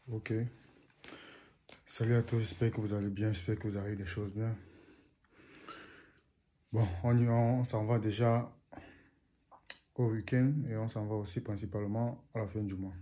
Ok. Salut à tous, j'espère que vous allez bien, j'espère que vous avez des choses bien. Bon, on s'en va déjà au week-end et on s'en va aussi principalement à la fin du mois.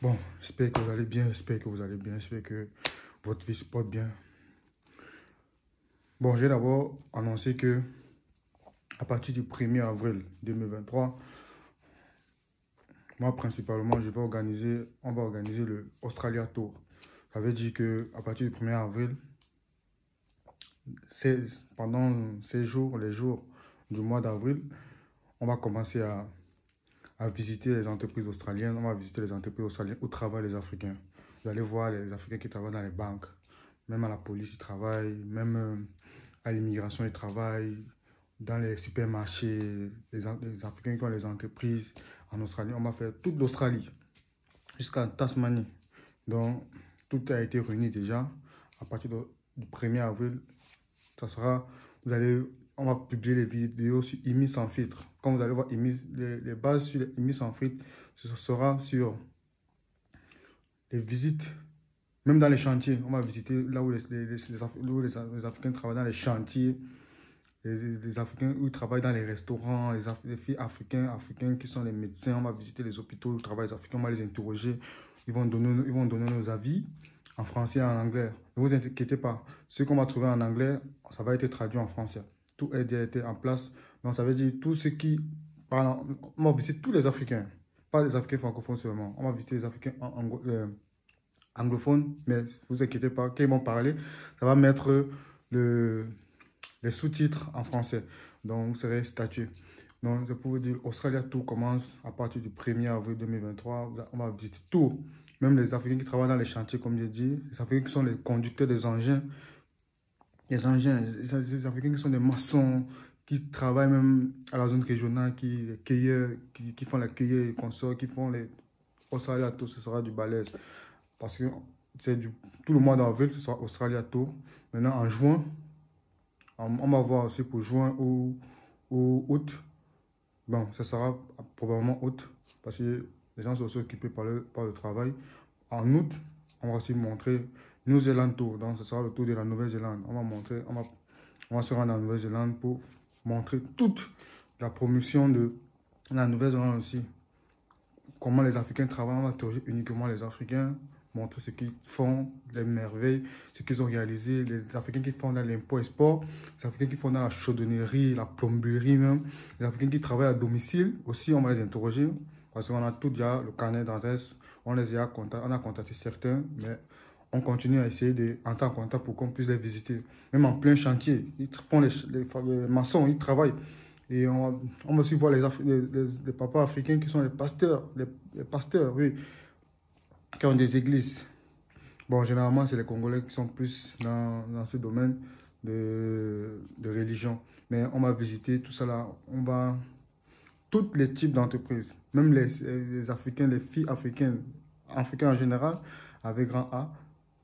Bon, j'espère que vous allez bien, j'espère que vous allez bien, j'espère que votre vie se porte bien. Bon, j'ai d'abord annoncé que à partir du 1er avril 2023, moi principalement, on va organiser le Australia Tour. Ça veut dire que à partir du 1er avril, pendant ces jours, les jours du mois d'avril, on va commencer à visiter les entreprises australiennes. On va visiter les entreprises australiennes où travaillent les Africains. Vous allez voir les Africains qui travaillent dans les banques. Même à la police, ils travaillent. Même à l'immigration, ils travaillent. Dans les supermarchés, les Africains qui ont les entreprises en Australie. On va faire toute l'Australie jusqu'à Tasmanie. Donc, tout a été réuni déjà. À partir du 1er avril, ça sera, on va publier les vidéos sur IMI sans filtre. Quand vous allez voir les bases sur IMI sans filtre, ce sera sur les visites, même dans les chantiers. On va visiter là où les Africains travaillent dans les chantiers, les Africains où ils travaillent dans les restaurants, les filles africains qui sont les médecins. On va visiter les hôpitaux où travaillent les Africains, on va les interroger. Ils vont donner nos avis en français et en anglais. Ne vous inquiétez pas, ce qu'on va trouver en anglais, ça va être traduit en français. Tout a déjà été en place. Donc ça veut dire tous ceux qui parlent, on va visiter tous les Africains, pas les Africains francophones seulement. On va visiter les Africains anglophones, mais ne vous inquiétez pas, quand ils vont parler, ça va mettre les sous-titres en français. Donc vous serez statué. Donc c'est pour vous dire, Australia Tour commence à partir du 1er avril 2023. On va visiter tout. Même les Africains qui travaillent dans les chantiers, comme j'ai dit, les Africains qui sont les conducteurs des engins, les Africains qui sont des maçons, qui travaillent même à la zone régionale, qui font la cueillette et consorts, qui font les Australia Tour, ce sera du balèze. Parce que tout le mois d'avril, ce sera Australia Tour. Maintenant, en juin, on va voir aussi pour juin ou août. Bon, ça sera probablement août, parce que les gens sont aussi occupés par le travail. En août, on va aussi montrer New Zealand Tour. Donc, ce sera le tour de la Nouvelle-Zélande. On va se rendre en Nouvelle-Zélande pour montrer toute la promotion de la Nouvelle-Zélande aussi. Comment les Africains travaillent, on va interroger uniquement les Africains, montrer ce qu'ils font, les merveilles, ce qu'ils ont réalisé. Les Africains qui font dans l'import-export, les Africains qui font dans la chaudonnerie, la plomberie même, les Africains qui travaillent à domicile, aussi on va les interroger, parce qu'on a tout déjà le carnet d'adresse, on a contacté certains, mais on continue à essayer d'entrer en contact pour qu'on puisse les visiter. Même en plein chantier, les maçons, ils travaillent. Et on va aussi voir les papas africains qui sont les pasteurs, oui, qui ont des églises. Bon, généralement, c'est les Congolais qui sont plus dans ce domaine de religion. Mais on va visiter tout ça là. Tous les types d'entreprises, même les Africains, les filles africaines, Africains en général, avec grand A,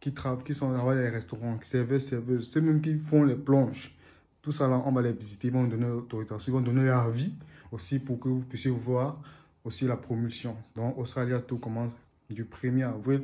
qui sont dans les restaurants, qui serveuses, ceux même qui font les plonges. Tout ça là, on va les visiter, ils vont donner l'autorisation, ils vont donner leur avis aussi pour que vous puissiez voir aussi la promotion. Donc, Australia Tour commence du 1er avril,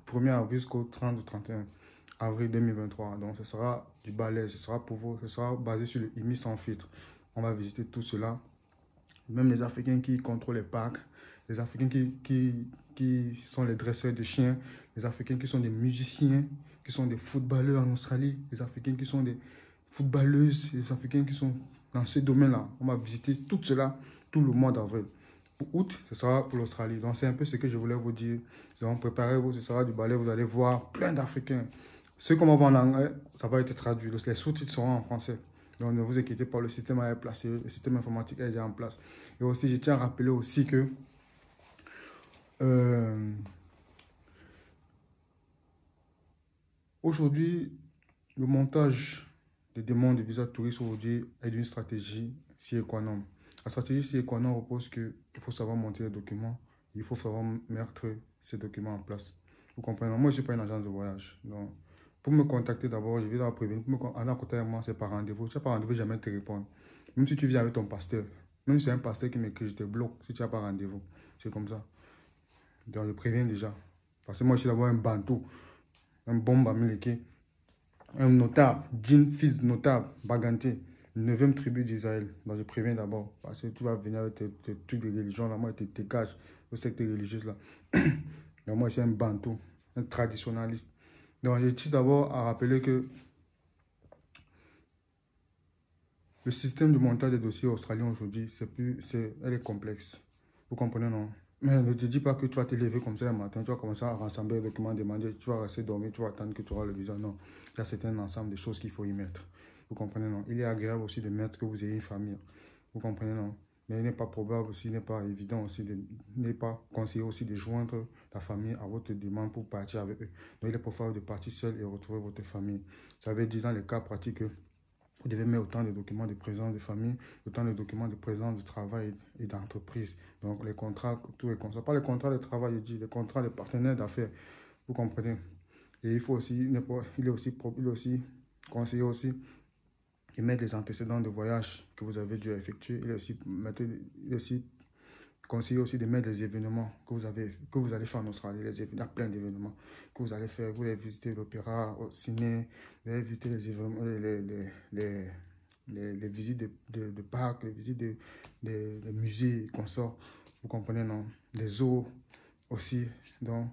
1er avril jusqu'au 30 ou 31 avril 2023. Donc, ce sera du balai, ce sera pour vous, ce sera basé sur le IMI sans filtre. On va visiter tout cela. Même les Africains qui contrôlent les parcs, les Africains qui sont les dresseurs de chiens, les Africains qui sont des musiciens, qui sont des footballeurs en Australie, les Africains qui sont des footballeuses, les Africains qui sont dans ce domaine-là. On va visiter tout cela tout le mois d'avril. Pour août, ce sera pour l'Australie. Donc c'est un peu ce que je voulais vous dire. Donc préparez-vous, ce sera du ballet, vous allez voir plein d'Africains. Ce qu'on va voir en anglais, ça va être traduit. Les sous-titres seront en français. Donc ne vous inquiétez pas, le système est placé, le système informatique est déjà en place. Et aussi, je tiens à rappeler aussi que aujourd'hui, le montage des demandes de visa touriste aujourd'hui est d'une stratégie sine qua non. La stratégie sine qua non repose qu'il faut savoir monter les documents, il faut savoir mettre ces documents en place. Vous comprenez? Moi, je ne suis pas une agence de voyage. Donc, pour me contacter d'abord, je vais leur prévenir. Pour me contacter avec moi, c'est par rendez-vous. Si tu n'as pas rendez-vous, jamais te répondre. Même si tu viens avec ton pasteur. Même si c'est un pasteur qui m'écrit, je te bloque si tu n'as pas rendez-vous. C'est comme ça. Donc, je préviens déjà. Parce que moi, je suis d'abord un Bantou, un bon Bamileke, un notable, Djinn, fils de notable, Baganté, 9e tribu d'Israël. Donc, je préviens d'abord, parce que tu vas venir avec tes trucs de religion, là, moi, tes gages, tes sectes religieuses, là. Donc, moi, je suis un Bantou, un traditionnaliste. Donc, je tiens d'abord à rappeler que le système de montage des dossiers australiens aujourd'hui, elle est complexe. Vous comprenez, non? Mais ne te dis pas que tu vas te lever comme ça le matin, tu vas commencer à rassembler les documents demandés, tu vas rester dormir, tu vas attendre que tu auras le visa. Non, là, c'est un ensemble de choses qu'il faut y mettre. Vous comprenez, non? Il est agréable aussi de mettre que vous ayez une famille. Vous comprenez, non? Mais il n'est pas probable aussi, il n'est pas évident aussi, il n'est pas conseillé aussi de joindre la famille à votre demande pour partir avec eux. Donc, il est préférable de partir seul et retrouver votre famille. Ça veut dire dans les cas pratiques que vous devez mettre autant de documents de présence de famille, autant de documents de présence de travail et d'entreprise. Donc, les contrats, tous les contrats. Pas les contrats de travail, je dis, les contrats de partenaires d'affaires. Vous comprenez? Et il faut aussi, il est aussi conseillé aussi de mettre les antécédents de voyage que vous avez dû effectuer. Il est aussi conseillé aussi de mettre les événements que vous allez faire en Australie. Il y a plein d'événements que vous allez faire. Vous allez visiter l'opéra, au ciné, vous allez visiter les événements, les visites de parcs, les visites des musées, consorts. Vous comprenez, non? Les zoos aussi. Donc,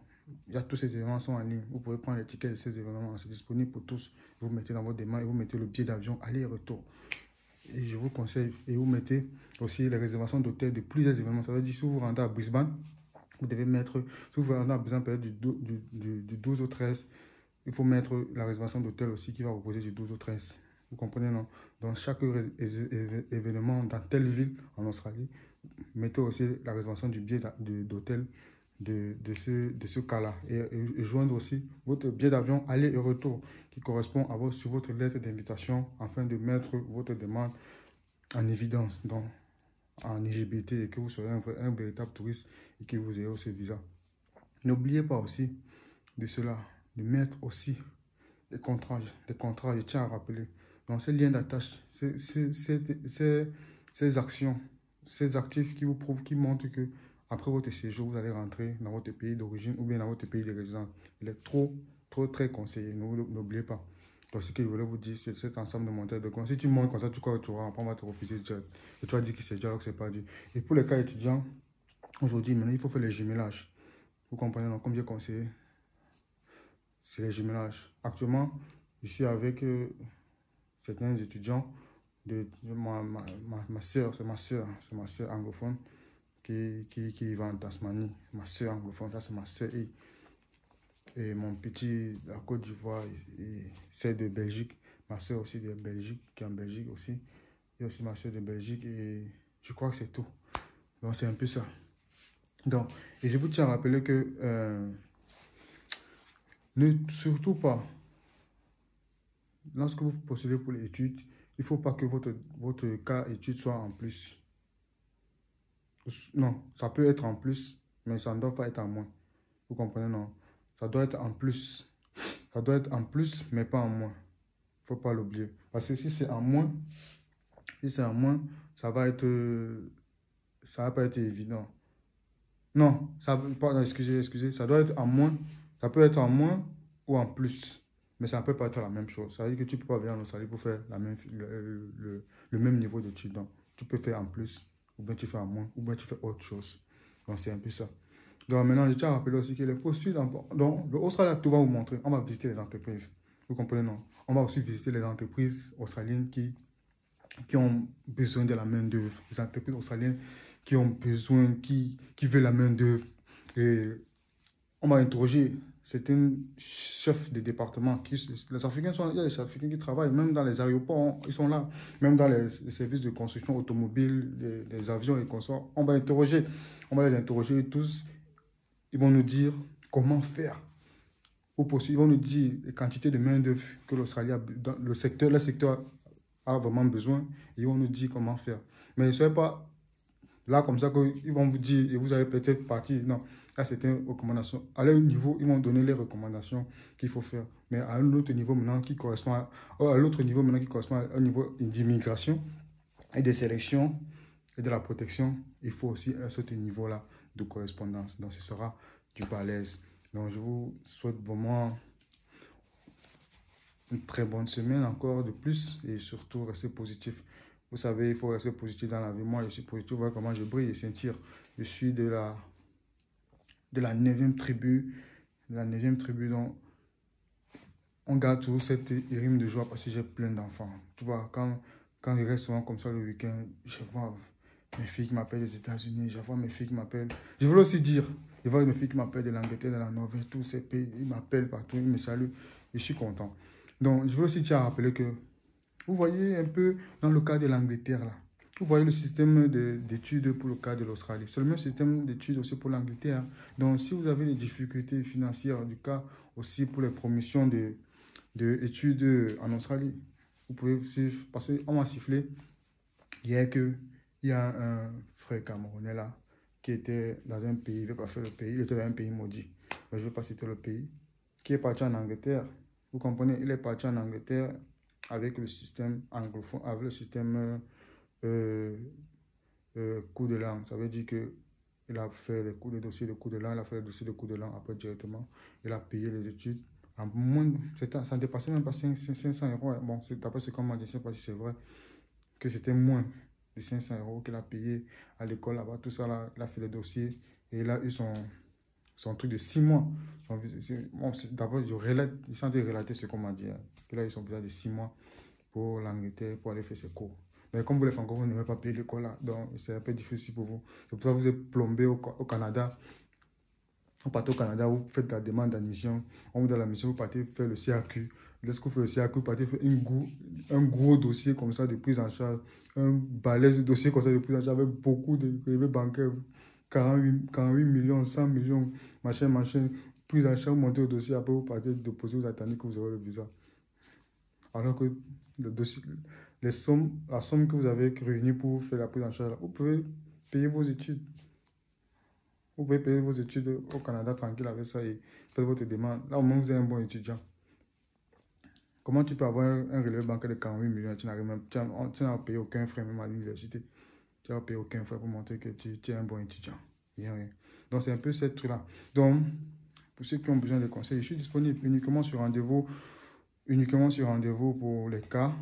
il y a tous ces événements sont en ligne. Vous pouvez prendre les tickets de ces événements. C'est disponible pour tous. Vous mettez dans votre demande et vous mettez le billet d'avion aller et retour. Et je vous conseille, et vous mettez aussi les réservations d'hôtels de plusieurs événements. Ça veut dire, si vous rentrez à Brisbane, vous devez mettre, si vous rentrez à Brisbane, peut-être du 12 au 13, il faut mettre la réservation d'hôtel aussi qui va reposer du 12 au 13. Vous comprenez, non? Dans chaque événement dans telle ville en Australie, mettez aussi la réservation du billet d'hôtel de ce cas-là. Et joindre aussi votre billet d'avion aller et retour qui correspond sur votre lettre d'invitation afin de mettre votre demande en évidence en LGBT et que vous soyez un véritable touriste et que vous ayez aussi visa. N'oubliez pas aussi de cela, de mettre aussi des contrats, je tiens à rappeler. Donc, ces liens d'attache, ces actions, ces actifs qui vous prouvent, qui montrent que après votre séjour, vous allez rentrer dans votre pays d'origine ou bien dans votre pays de résidence. Il est très conseillé. N'oubliez pas. Donc, ce que je voulais vous dire, c'est cet ensemble de montées de comptes. Si tu montes comme ça, tu crois que tu auras, après on va te refuser direct. Et tu vas dire que c'est déjà alors que c'est pas dû. Et pour les cas étudiants, aujourd'hui, maintenant, il faut faire les jumelages. Vous comprenez, donc, comme j'ai conseillé, c'est les jumelages. Actuellement, je suis avec certains étudiants de ma soeur, c'est ma soeur anglophone qui va en Tasmanie. Ma soeur anglophone, ça c'est ma soeur. Et mon petit, la Côte d'Ivoire, c'est de Belgique. Ma soeur aussi de Belgique, qui est en Belgique aussi. Et aussi ma soeur de Belgique. Et je crois que c'est tout. Donc c'est un peu ça. Donc, et je vous tiens à rappeler que ne surtout pas, lorsque vous postulez pour les études, il ne faut pas que votre cas études soit en plus. Non, ça peut être en plus, mais ça ne doit pas être en moins. Vous comprenez, non? Ça doit être en plus. Ça doit être en plus, mais pas en moins. Il ne faut pas l'oublier. Parce que si c'est en moins, ça va pas être évident. Non, pardon, excusez, ça doit être en moins. Ça peut être en moins ou en plus. Mais ça ne peut pas être la même chose. Ça veut dire que tu ne peux pas venir en Australie pour faire le même niveau d'études. Donc, tu peux faire en plus, ou bien tu fais en moins, ou bien tu fais autre chose. Donc, c'est un peu ça. Donc, maintenant, je tiens à rappeler aussi que les postures, donc, l'Australie, tout va vous montrer. On va visiter les entreprises. Vous comprenez, non? On va aussi visiter les entreprises australiennes qui ont besoin de la main-d'œuvre. Les entreprises australiennes qui ont besoin, qui veulent la main-d'œuvre. Et on va interroger certains chefs de département. Les Africains il y a des Africains qui travaillent, même dans les aéroports, ils sont là. Même dans les services de construction automobile, les avions et consorts. On va les interroger tous. Ils vont nous dire comment faire. Ils vont nous dire les quantités de main-d'œuvre que l'Australie a, dans le secteur a vraiment besoin. Et ils vont nous dire comment faire. Mais ne soyez pas là comme ça qu'ils vont vous dire et vous allez peut-être partir. Non, là c'est une recommandation. À leur niveau, ils vont donner les recommandations qu'il faut faire. Mais à un autre niveau maintenant qui correspond à l'autre niveau maintenant qui correspond à un niveau d'immigration et de sélection et de la protection, il faut aussi un certain niveau-là de correspondance. Donc ce sera du balèze. Donc, je vous souhaite vraiment une très bonne semaine encore de plus et surtout restez positif. Vous savez, il faut rester positif dans la vie. Moi, je suis positif, voilà comment je brille et sentir. Je suis de la 9e tribu, donc on garde toujours cette rime de joie parce que j'ai plein d'enfants. Tu vois, quand je reste souvent comme ça le week-end, je vois mes filles qui m'appellent des États-Unis, je vois mes filles qui m'appellent. Je veux aussi dire, je vois mes filles qui m'appellent de l'Angleterre, de la Norvège, tous ces pays, ils m'appellent partout, ils me saluent. Et je suis content. Donc, je veux aussi te rappeler que, vous voyez un peu dans le cas de l'Angleterre, là, vous voyez le système d'études pour le cas de l'Australie. C'est le même système d'études aussi pour l'Angleterre. Donc, si vous avez des difficultés financières, du cas aussi pour les promotions d'études en Australie, vous pouvez suivre, parce qu'on m'a sifflé hier qu'il y a un frère camerounais là qui était dans un pays, il ne veut pas faire le pays, il était dans un pays maudit. Mais je ne veux pas citer le pays, qui est parti en Angleterre. Vous comprenez, il est parti en Angleterre avec le système anglophone, avec le système euh, cours de langue. Ça veut dire que il a fait les cours de dossier de cours de langue, il a fait les dossiers de cours de langue après directement. Il a payé les études. En moins, ça ne dépassait même pas 500 euros. Bon, d'après ce qu'on m'a dit, je ne sais pas si c'est vrai, que c'était moins de 500 euros qu'il a payé à l'école là-bas. Tout ça, là, il a fait les dossiers et il a eu son truc de 6 mois. Bon, d'abord, il semble relater ce qu'on m'a dit. Hein. Il a eu son visa de 6 mois pour l'Angleterre, pour aller faire ses cours. Mais comme vous les francophones, vous n'avez pas payé l'école là, donc c'est un peu difficile pour vous. C'est pour ça que vous êtes plombé au Canada. Vous partez au Canada, vous faites la demande d'admission, on vous donne la mission, vous partez faire le CAQ. Lorsque vous faites le CAQ, vous partez faire un gros dossier comme ça de prise en charge, un balèze de dossier comme ça de prise en charge avec beaucoup de relevés bancaires, 48 millions, 100 millions, machin, prise en charge, vous montez au dossier, après vous partez déposer, vous attendez que vous aurez le visa. Alors que le dossier, la somme que vous avez réunie pour faire la prise en charge, vous pouvez payer vos études. Vous pouvez payer vos études au Canada tranquille avec ça et faire votre demande. Là, au moins, vous êtes un bon étudiant. Comment tu peux avoir un relevé bancaire de 48 millions, tu n'as payé aucun frais même à l'université. Tu n'as payé aucun frais pour montrer que tu es un bon étudiant. Rien, rien. Donc, c'est un peu cette truc-là. Donc, pour ceux qui ont besoin de conseils, je suis disponible uniquement sur rendez-vous pour les cas.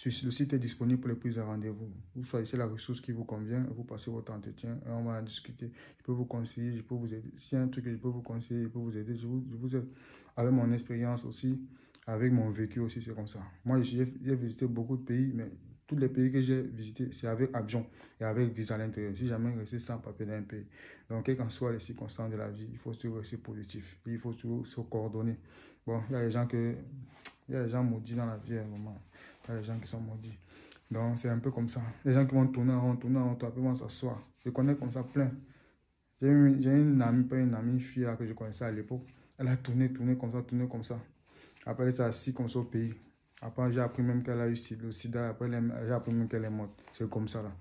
Le site est disponible pour les prises de rendez-vous. Vous choisissez la ressource qui vous convient, vous passez votre entretien et on va en discuter. Je peux vous conseiller, je peux vous aider. S'il y a un truc que je peux vous conseiller, je peux vous aider, je vous aide. Avec mon expérience aussi, avec mon vécu aussi, c'est comme ça. Moi, j'ai visité beaucoup de pays, mais tous les pays que j'ai visités, c'est avec avion et avec visa à l'intérieur. Je n'ai jamais resté sans papier dans un pays. Donc, quelles qu'en soient les circonstances de la vie, il faut toujours rester positif. Il faut toujours se coordonner. Bon, il y a des gens maudits dans la vie à un moment. Il y a des gens qui sont maudits. Donc, c'est un peu comme ça. Les gens qui vont tourner en rond, après vont s'asseoir. Je connais comme ça plein. J'ai une amie, pas une amie, une fille là, que je connaissais à l'époque. Elle a tourné comme ça. Après, elle s'est assise comme ça au pays. Après, j'ai appris même qu'elle a eu le sida. Après, j'ai appris même qu'elle est morte. C'est comme ça là.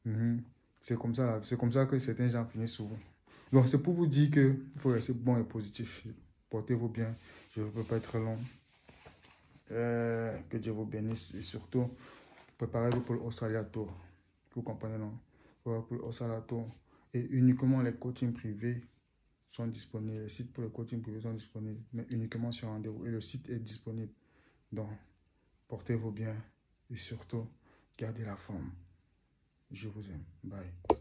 Mhm. C'est comme ça là. C'est comme ça que certains gens finissent souvent. Donc, c'est pour vous dire qu'il faut rester bon et positif. Portez-vous bien. Je ne peux pas être long. Que Dieu vous bénisse et surtout, préparez-vous pour l'Australia Tour. Vous comprenez, non? Pour l'Australia Tour. Et uniquement les coachings privés sont disponibles. Les sites pour les coachings privés sont disponibles, mais uniquement sur rendez-vous. Et le site est disponible. Donc, portez-vous bien et surtout, gardez la forme. Je vous aime. Bye.